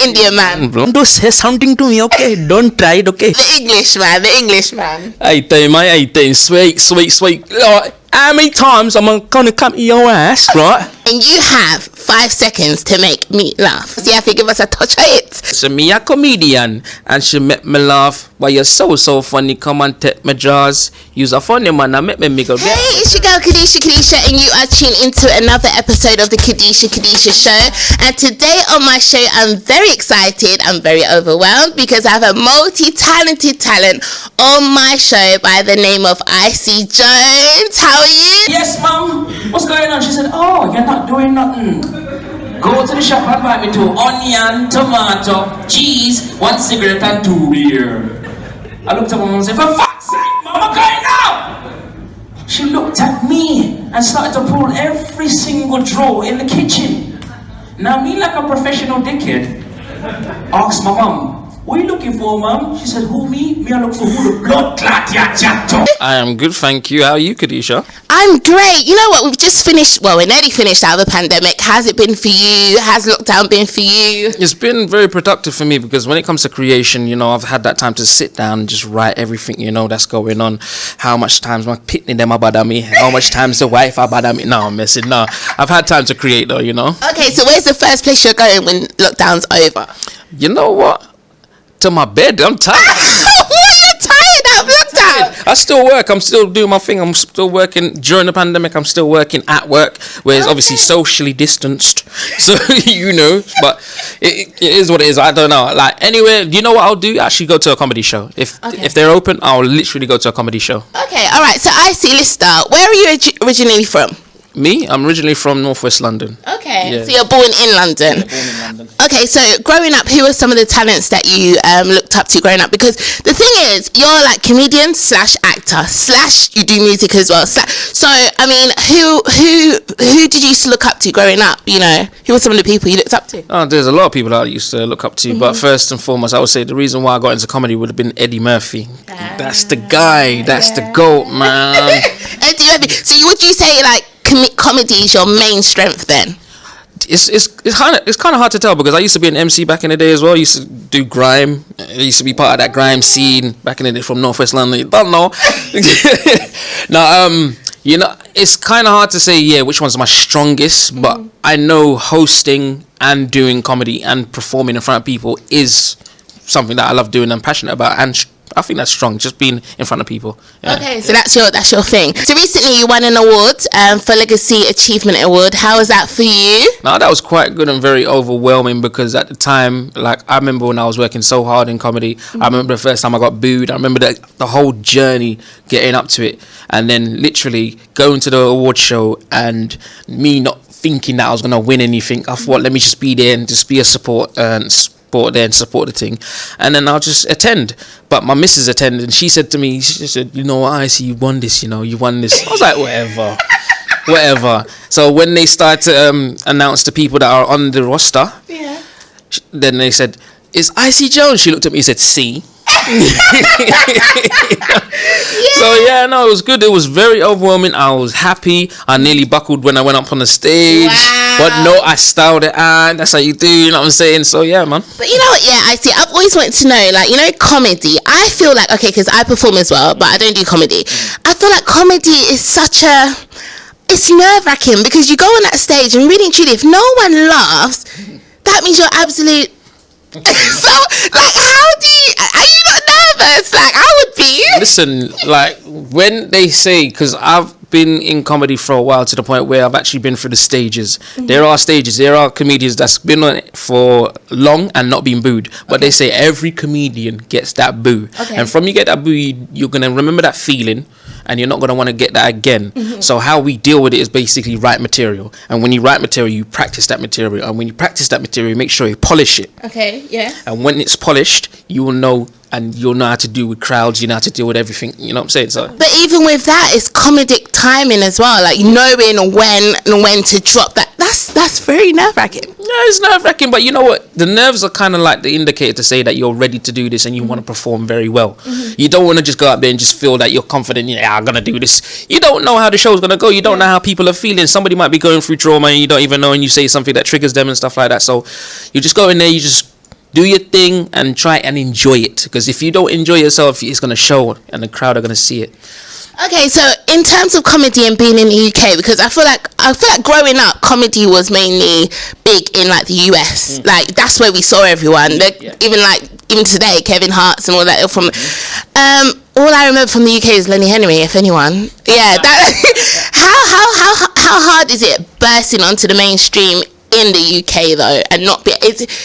Indian man. Don't say something to me, okay? Don't try it, okay? The English man. Hey, mate, sweet. How many times am I gonna come to your ass, right? And you have 5 seconds to make me laugh. So you have to give us a touch of it. So me a comedian, and she make me laugh. But you're so funny, come and take my jaws. You's a funny man, I make me go get. Hey, it's your girl Kadisha, and you are tuned into another episode of the Kadisha show. And today on my show, I'm very excited, I'm very overwhelmed, because I have a multi-talented talent on my show by the name of Icy Jones. How are you? Yes, ma'am. What's going on? She said, oh, you're not doing nothing. Go to the shop and buy me 2 onion, tomato, cheese, 1 cigarette and 2 beer. I looked at mom and said, for fuck's sake, mom, I'm going now. She looked at me and started to pull every single drawer in the kitchen. Now me, like a professional dickhead, asked my mom, what are you looking for, mum? She said, who, me? Me, I look for who the blood clot ya chatto. I am good, thank you. How are you, Kadisha? I'm great. You know what? We've just finished, well, we're nearly finished out of the pandemic. How's it been for you? How's lockdown been for you? It's been very productive for me, because when it comes to creation, you know, I've had that time to sit down and just write everything, you know, that's going on. How much time's my pitney them about me? How much time's the wife about me? No, I'm messing. No, I've had time to create though, you know. Okay, so where's the first place you're going when lockdown's over? You know what? To my bed. I'm tired. Why are you tired of lockdown? I still work. I'm still doing my thing. I'm still working during the pandemic. I'm still working at work, where it's obviously socially distanced. So you know, but it is what it is. I don't know. Like anyway, you know what I'll do? Actually, go to a comedy show. If they're open, I'll literally go to a comedy show. Okay, all right. So I see, Lister. Where are you originally from? Me? I'm originally from Northwest London. Okay, Yeah. so you're born in London. Born in London. Okay, so growing up, who are some of the talents that you looked up to growing up? Because the thing is, you're like comedian / actor / you do music as well. So I mean, who did you used to look up to growing up? You know, who were some of the people you looked up to? Oh, there's a lot of people that I used to look up to, but first and foremost, I would say the reason why I got into comedy would have been Eddie Murphy. That's the guy. That's the GOAT, man. Eddie Murphy. So would you say like comedy is your main strength then? It's kind of hard to tell, because I used to be an MC back in the day as well. I used to do grime. I used to be part of that grime scene back in the day from Northwest London. You don't know. Now, you know, it's kind of hard to say, which one's my strongest, but I know hosting and doing comedy and performing in front of people is something that I love doing and passionate about, and I think that's strong, just being in front of people. Yeah. Okay, so that's your thing. So recently you won an award for Legacy Achievement Award. How was that for you? Now that was quite good and very overwhelming, because at the time, like, I remember when I was working so hard in comedy. I remember the first time I got booed. I remember the whole journey getting up to it, and then literally going to the award show and me not thinking that I was going to win anything. I thought, let me just be there and just be a support the thing, and then I'll just attend. But my missus attended, and she said to me, she said, you know what, I see you won this, you won this. I was like, whatever. So when they start to announce the people that are on the roster, then they said, is Icy Jones? She looked at me and said, see. So it was good. It was very overwhelming. I was happy. I nearly buckled when I went up on the stage. Wow. But no, I styled it, and that's how you do, you know what I'm saying? So yeah, man. But you know what, I see, I've always wanted to know, like, you know, comedy, I feel like, okay, because I perform as well, but I don't do comedy. I feel like comedy is it's nerve-wracking, because you go on that stage and really and truly, if no one laughs, that means you're absolute. So, like, are you not nervous? Like, I would be. Listen, like, when they say, because I've been in comedy for a while, to the point where I've actually been through the stages. There are comedians that's been on it for long and not been booed, but they say every comedian gets that boo, and from you get that boo, you're gonna remember that feeling, and you're not going to want to get that again. So how we deal with it is basically write material, and when you write material, you practice that material, and when you practice that material, you make sure you polish it. And when it's polished, you will know, and you'll know how to deal with crowds, you know how to deal with everything, you know what I'm saying? So, but even with that, it's comedic timing as well, like knowing when to drop that. That's very nerve-wracking. Yeah, it's nerve-wracking, but you know what? The nerves are kind of like the indicator to say that you're ready to do this and you want to perform very well. You don't want to just go out there and just feel that you're confident, I'm going to do this. You don't know how the show's going to go. You don't know how people are feeling. Somebody might be going through trauma and you don't even know, and you say something that triggers them and stuff like that. So you just go in there, you just do your thing and try and enjoy it, because if you don't enjoy yourself, it's going to show and the crowd are going to see it. Okay, so in terms of comedy and being in the UK, because I feel like growing up, comedy was mainly big in like the US. Like that's where we saw everyone. Even today, Kevin Hart's and all that from. All I remember from the UK is Lenny Henry, if anyone. Yeah, that. how hard is it bursting onto the mainstream in the UK though, and not be?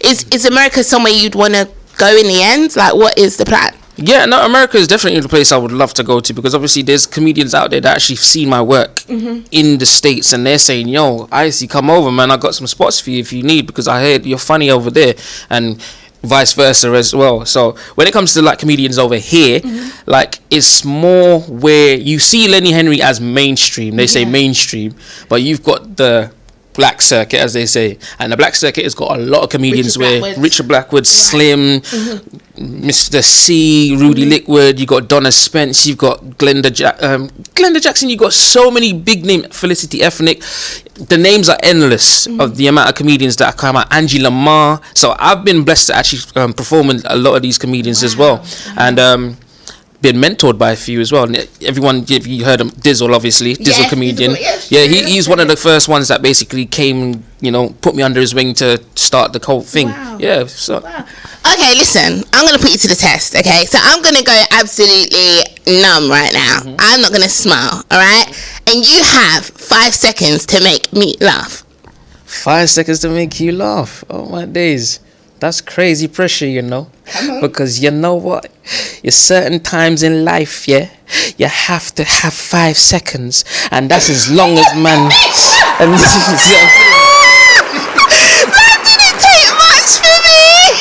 Is America somewhere you'd want to go in the end? Like, what is the plan? Yeah, no, America is definitely the place I would love to go to, because obviously there's comedians out there that actually seen my work in the States, and they're saying, yo, Icy, come over, man, I got some spots for you if you need, because I heard you're funny over there, and vice versa as well. So when it comes to like comedians over here, like it's more where you see Lenny Henry as mainstream, they say mainstream, but you've got the black circuit, as they say, and the black circuit has got a lot of comedians Richard Blackwood, Slim, Mr. C, Rudy Lickwood, you got Donna Spence, you've got Glenda Jackson, you got so many big names, Felicity Ethnic. The names are endless of the amount of comedians that come out. Angie Lamar. So I've been blessed to actually perform with a lot of these comedians as well, and been mentored by a few as well. Everyone, if you heard him, Dizzle, obviously, Dizzle comedian. He's one of the first ones that basically came, put me under his wing to start the whole thing. Yeah. So. Okay, listen, I'm gonna put you to the test. Okay, so I'm gonna go absolutely numb right now. I'm not gonna smile. All right, and you have 5 seconds to make me laugh. 5 seconds to make you laugh. Oh my days. That's crazy pressure, because you know what? There's certain times in life, you have to have 5 seconds, and that's as long as man. And That didn't take much for me.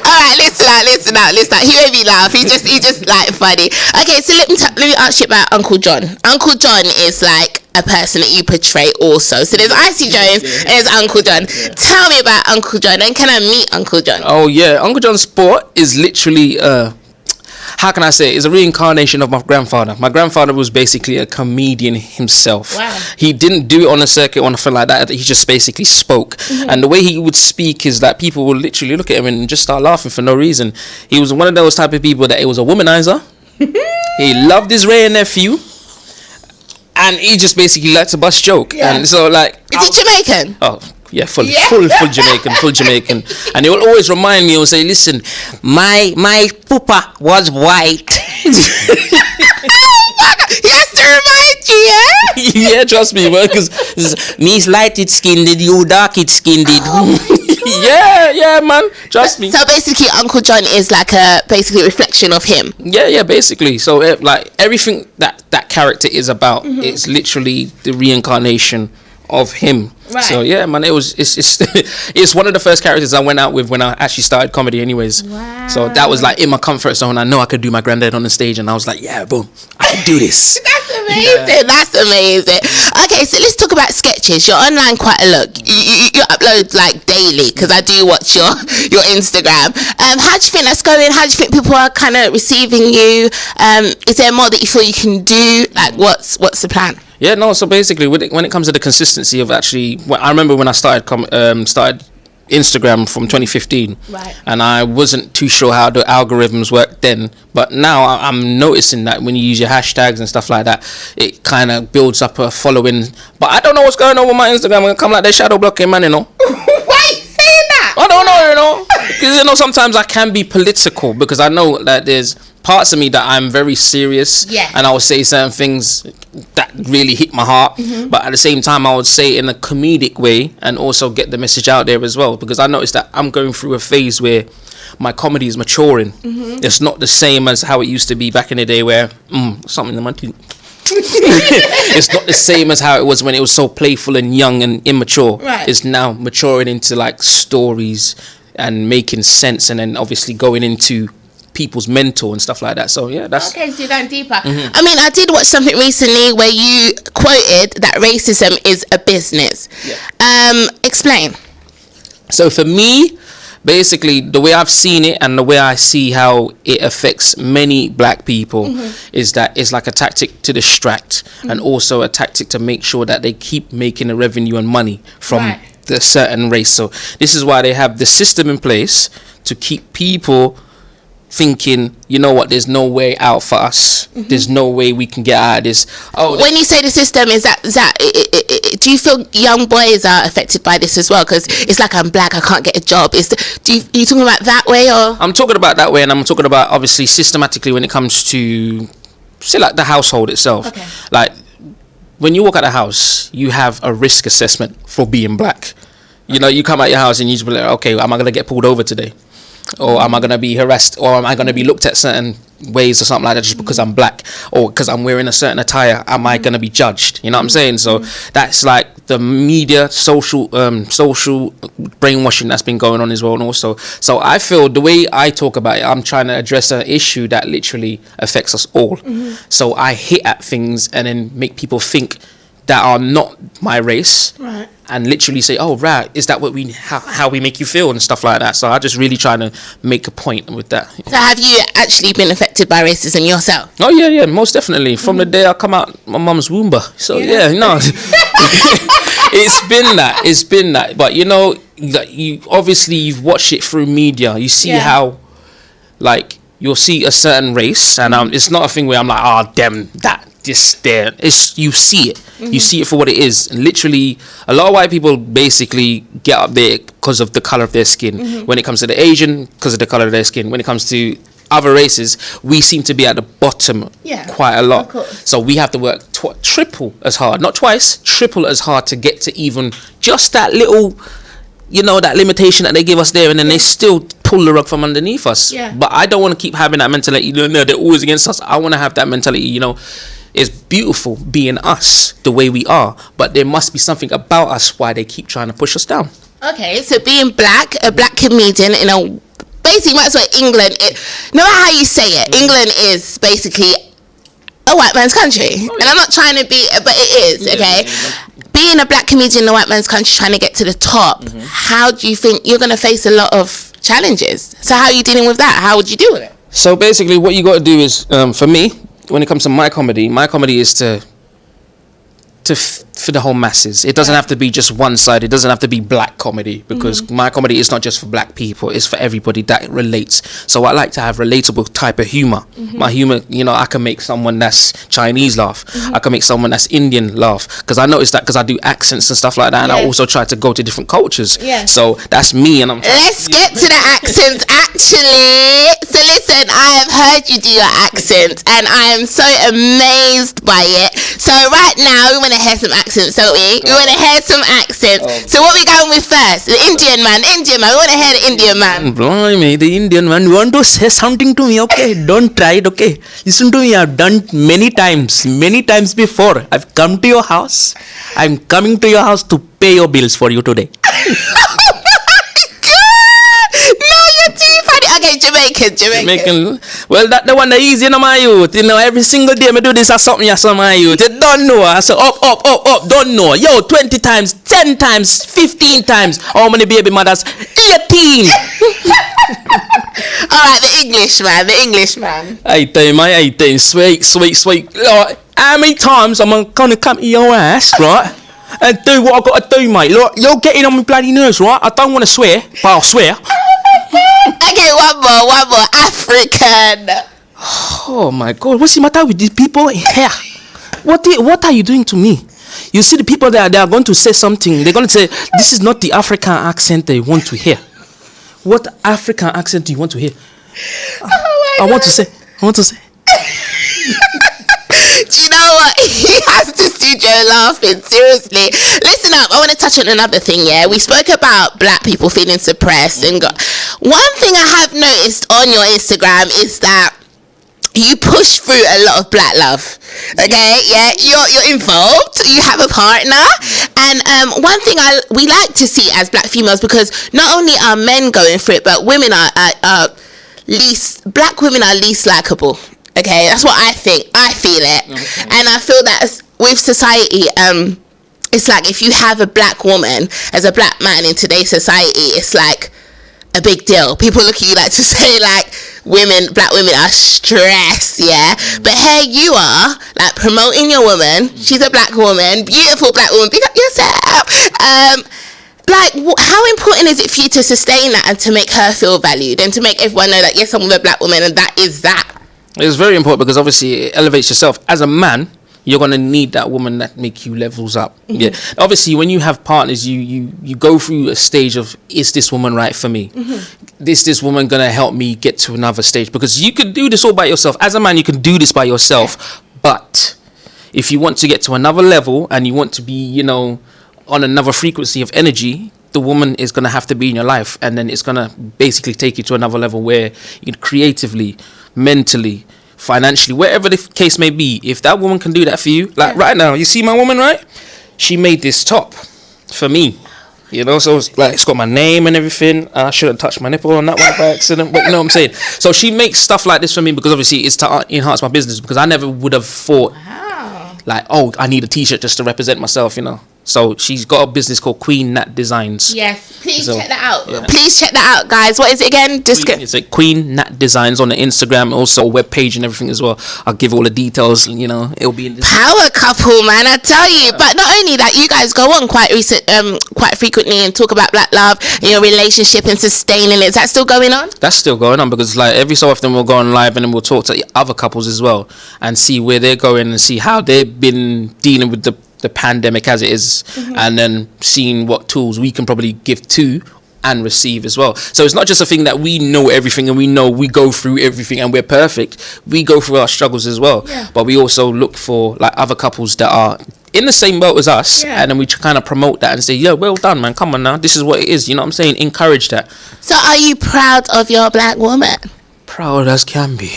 All right, listen out. He made me laugh. He just like funny. Okay, so let me ask you about Uncle John. Uncle John is like a person that you portray also. So there's Icy Jones and there's Uncle John. Tell me about Uncle John, and can I meet Uncle John? Oh yeah, Uncle John's sport is literally how can I say it? It's a reincarnation of my grandfather. My grandfather was basically a comedian himself. Wow. He didn't do it on a circuit or anything like that. He just basically spoke. And the way he would speak is that people would literally look at him and just start laughing for no reason. He was one of those type of people that he was a womanizer. He loved his Ray and nephew. And he just basically liked to bust joke. And so like... Is he Jamaican? Oh, yeah, full Jamaican. And he will always remind me, he will say, listen, my poopa was white. He has to remind you, yeah? Yeah, trust me, man, because me's lighted skinned, you dark skinned. Yeah, man, trust me. So basically, Uncle John is like a reflection of him. Yeah, basically. So like everything that character is about, it's literally the reincarnation of him. Right. So yeah, man, it's one of the first characters I went out with when I actually started comedy anyways. Wow. So that was like in my comfort zone. I know I could do my granddad on the stage, and I was like, yeah, boom, I can do this. That's amazing. Okay, so let's talk about sketches. You're online quite a lot. You upload like daily, because I do watch your Instagram. How do you think that's going? How do you think people are kind of receiving you? Is there more that you feel you can do? Like, what's the plan? Yeah, no. So basically, when it comes to the consistency of actually, I remember when I started Instagram from 2015, right? And I wasn't too sure how the algorithms worked then, but now I'm noticing that when you use your hashtags and stuff like that, it kind of builds up a following. But I don't know what's going on with my Instagram. I'm gonna come like they shadow blocking, man. Why are you saying that? I don't know, because sometimes I can be political, because I know that there's parts of me that I'm very serious, and I will say certain things that really hit my heart, but at the same time I would say it in a comedic way and also get the message out there as well, because I noticed that I'm going through a phase where my comedy is maturing. It's not the same as how it used to be back in the day where something in my teeth. It's not the same as how it was when it was so playful and young and immature. Right. It's now maturing into like stories and making sense, and then obviously going into people's mental and stuff like that. So yeah, that's okay. So you're going deeper. I mean, I did watch something recently where you quoted that racism is a business. Explain. So for me, basically the way I've seen it and the way I see how it affects many black people is that it's like a tactic to distract and also a tactic to make sure that they keep making the revenue and money from the certain race. So this is why they have the system in place to keep people thinking, you know what, there's no way out for us. There's no way we can get out of this. When you say the system, is that do you feel young boys are affected by this as well? Because it's like, I'm black, I can't get a job. Are you talking about that way, or? I'm talking about that way, and I'm talking about obviously systematically when it comes to, say, like the household itself. Okay. Like when you walk out the house, you have a risk assessment for being black. You know, you come out your house and you just be like, okay, am I gonna get pulled over today? Or am I going to be harassed, or am I going to be looked at certain ways or something like that just because I'm black, or because I'm wearing a certain attire? Am I going to be judged? You know what I'm saying? So that's like the media, social brainwashing that's been going on as well. And also, so I feel the way I talk about it, I'm trying to address an issue that literally affects us all. So I hit at things and then make people think that are not my race, Right. and literally say, oh right, is that what how we make you feel and stuff like that. So I just really trying to make a point with that. So have you actually been affected by racism yourself? Oh yeah, most definitely. From the day I come out my mum's womb. So yeah, no. It's been that. But you know, you've watched it through media. You see how, like, you'll see a certain race, and it's not a thing where I'm like, oh damn that. This there, it's, you see it, you see it for what it is. And literally, a lot of white people basically get up there because of the color of their skin. When it comes to the Asian, because of the color of their skin. When it comes to other races, we seem to be at the bottom quite a lot. Of course. So we have to work triple as hard, not twice, triple as hard to get to even just that little, you know, that limitation that they give us there, and then they still pull the rug from underneath us. But I don't want to keep having that mentality, you know, they're always against us. I want to have that mentality, you know. It's beautiful being us the way we are, but there must be something about us why they keep trying to push us down. Okay, so being black, a black comedian in a basically, might as well England. No matter how you say it, England is basically a white man's country, and I'm not trying to be, but it is. Okay, being a black comedian in a white man's country, trying to get to the top. How do you think you're going to face a lot of challenges? So how are you dealing with that? How would you deal with it? So basically, what you got to do is, for me, when it comes to my comedy is for the whole masses. It doesn't have to be just one side. It doesn't have to be black comedy, because my comedy is not just for black people. It's for everybody that relates. So I like to have relatable type of humor. My humor, you know, I can make someone that's Chinese laugh. I can make someone that's Indian laugh, because I noticed that because I do accents and stuff like that, and I also try to go to different cultures. So that's me, and Let's get to the accents actually. So listen, I have heard you do your accent, and I am so amazed by it. So right now we want to hear some accents, don't we? We want to hear some accents. So what are we going with first? The Indian man. We want to hear the Indian man. Blimey, the Indian man. You want to say something to me? Okay, don't try it. Okay, listen to me. I've done many times before. I've come to your house. I'm coming to your house to pay your bills for you today. Okay, Jamaican. Well, that the one that easy, you know, my youth. You know, every single day I do this or something, yes, my youth. You don't know. I say up. Don't know. Yo, 20 times, 10 times, 15 times. How many baby mothers? 18. Alright, the Englishman. 18, sweet. Like, how many times am I gonna come to your ass, right? And do what I gotta do, mate. Look, you're getting on my bloody nerves, right? I don't want to swear, but I'll swear. Okay, one more. African. Oh my God, what's the matter with these people here? What are you doing to me? You see the people there, they are going to say something. They're going to say, this is not the African accent they want to hear. What African accent do you want to hear? I want to say. Do you know what? He has the studio laughing. Seriously. Listen up. I want to touch on another thing, yeah? We spoke about black people feeling suppressed. And one thing I have noticed on your Instagram is that you push through a lot of black love. Okay? Yeah? You're involved. You have a partner. And one thing we like to see as black females, because not only are men going through it, but women black women are least likable. Okay, that's what I think. I feel it. Okay. And I feel that with society, it's like if you have a black woman as a black man in today's society, it's like a big deal. People look at you like to say like black women are stressed, yeah? But here you are, like promoting your woman. She's a black woman, beautiful black woman. Pick up yourself. like, how important is it for you to sustain that and to make her feel valued and to make everyone know that, yes, I'm with a black woman and that is that? It's very important because obviously it elevates yourself. As a man, you're going to need that woman that make you levels up. Mm-hmm. Yeah. Obviously, when you have partners, you go through a stage of, is this woman right for me? Mm-hmm. Is this woman going to help me get to another stage? Because you can do this all by yourself. As a man, you can do this by yourself. But if you want to get to another level and you want to be, you know, on another frequency of energy, the woman is going to have to be in your life. And then it's going to basically take you to another level where you can creatively, mentally, financially, wherever the case may be, if that woman can do that for you, like right now, you see my woman, right? She made this top for me, you know, so it's like, it's got my name and everything. I shouldn't touch my nipple on that one by accident, but you know what I'm saying? So she makes stuff like this for me because obviously it's to enhance my business, because I never would have thought, like, oh, I need a t-shirt just to represent myself, you know. So she's got a business called Queen Nat Designs. Yes, please check that out. Yeah. Please check that out, guys. What is it again? It's like Queen Nat Designs on the Instagram, also a web page and everything as well. I'll give all the details. You know, it'll be in this power couple, man. I tell you. But not only that, you guys go on quite frequently and talk about black love and your relationship and sustaining it. Is that still going on? That's still going on, because like every so often we'll go on live and then we'll talk to other couples as well and see where they're going and see how they've been dealing with the pandemic as it is, and then seeing what tools we can probably give to and receive as well. So it's not just a thing that we know everything and we know we go through everything and we're perfect. We go through our struggles as well, but we also look for like other couples that are in the same boat as us, and then we kind of promote that and say, yeah, well done, man, come on now, this is what it is, you know what I'm saying? Encourage that. So are you proud of your black woman? Proud as can be.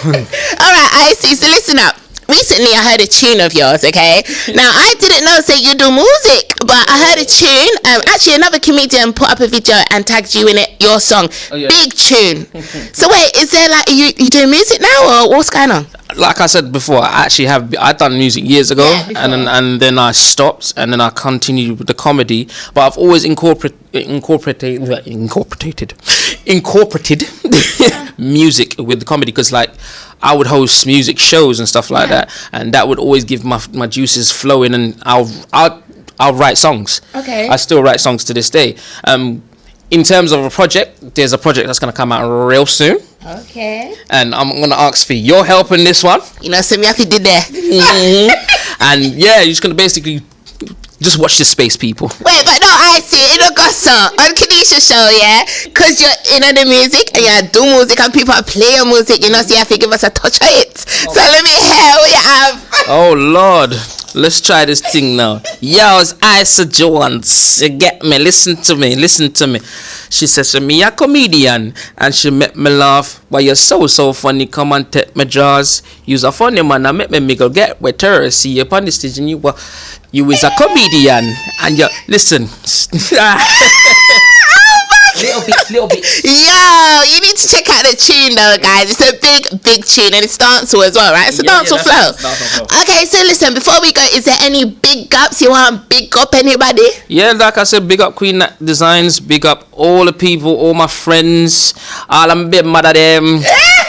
All right, I see. So listen up. Recently, I heard a tune of yours, okay? Now, I didn't know, say, you do music, but I heard a tune. Actually, another comedian put up a video and tagged you in it, your song. Oh, yeah. Big tune. So, wait, is there, like, you doing music now, or what's going on? Like I said before, I've done music years ago, and then I stopped, and then I continued with the comedy, but I've always incorporated music with the comedy, because, like, I would host music shows and stuff like that, and that would always give my juices flowing, and I'll write songs. Okay. I still write songs to this day. In terms of a project, there's a project that's going to come out real soon. Okay. And I'm going to ask for your help in this one. You know, some yafi did there. And yeah, you're just going to basically just watch this space, people. Wait, but no, I see it in Augusta on Kadisha show, yeah? Because you're in the music and you do music and people are playing music, you know, so you have to give us a touch of it. So let me hear what you have. Oh, Lord. Let's try this thing now. Yo, it's Isa Jones. You get me? Listen to me. She says to me, a comedian, and she make me laugh. But you're so funny. Come and take my jaws. You's a funny man. I make me go get with her. See you upon the stage, and you is a comedian, and you listen. Little bit. Yo, you need to check out the tune though, guys. It's a big tune, and it's dancehall as well, right? It's a dancehall flow. Okay, so listen, before we go, is there any big ups you want to big up anybody? Yeah, like I said, big up Queen Nat Designs, big up all the people, all my friends, all I'm big mad at them.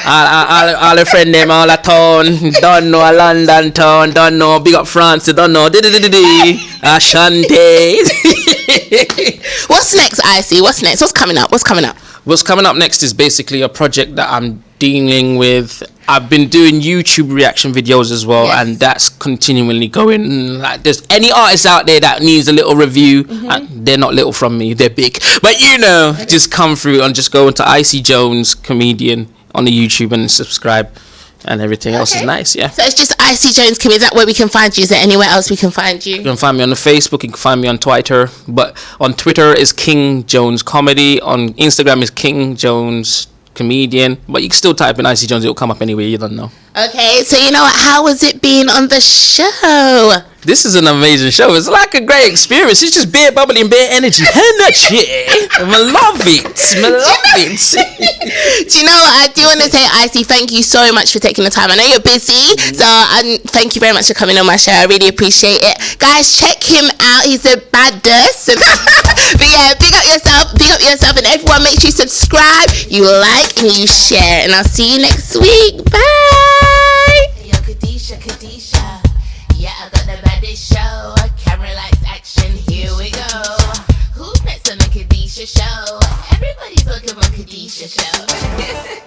all the friend them, all the town, don't know London town, don't know, big up France, don't know, Ashanti. What's next, Icy? What's next? What's coming up? What's coming up next is basically a project that I'm dealing with. I've been doing YouTube reaction videos as well, and that's continually going. Like, there's any artist out there that needs a little review, and they're not little from me, they're big. But you know, just come through and just go into Icy Jones Comedian on the YouTube and subscribe, and everything else is nice. Yeah. So it's just Icy Jones Comedian. Is that where we can find you? Is there anywhere else we can find you? You can find me on the Facebook. You can find me on Twitter. But on Twitter is King Jones Comedy. On Instagram is King Jones Comedian. But you can still type in Icy Jones. It'll come up anyway. You don't know. Okay. So you know what? How has it been on the show? This is an amazing show. It's like a great experience. It's just bare bubbly and bare energy. Energy. I love it. Do you know what? I do want to say, Icy, thank you so much for taking the time. I know you're busy, so thank you very much for coming on my show. I really appreciate it. Guys, check him out. He's the baddest. But yeah, big up yourself, and everyone make sure you subscribe, you like, and you share. And I'll see you next week. Bye. Yo, Kadisha, Kadisha. Yeah, I got the baddest show. Camera lights, action, here we go. Everybody's looking for Kadisha show.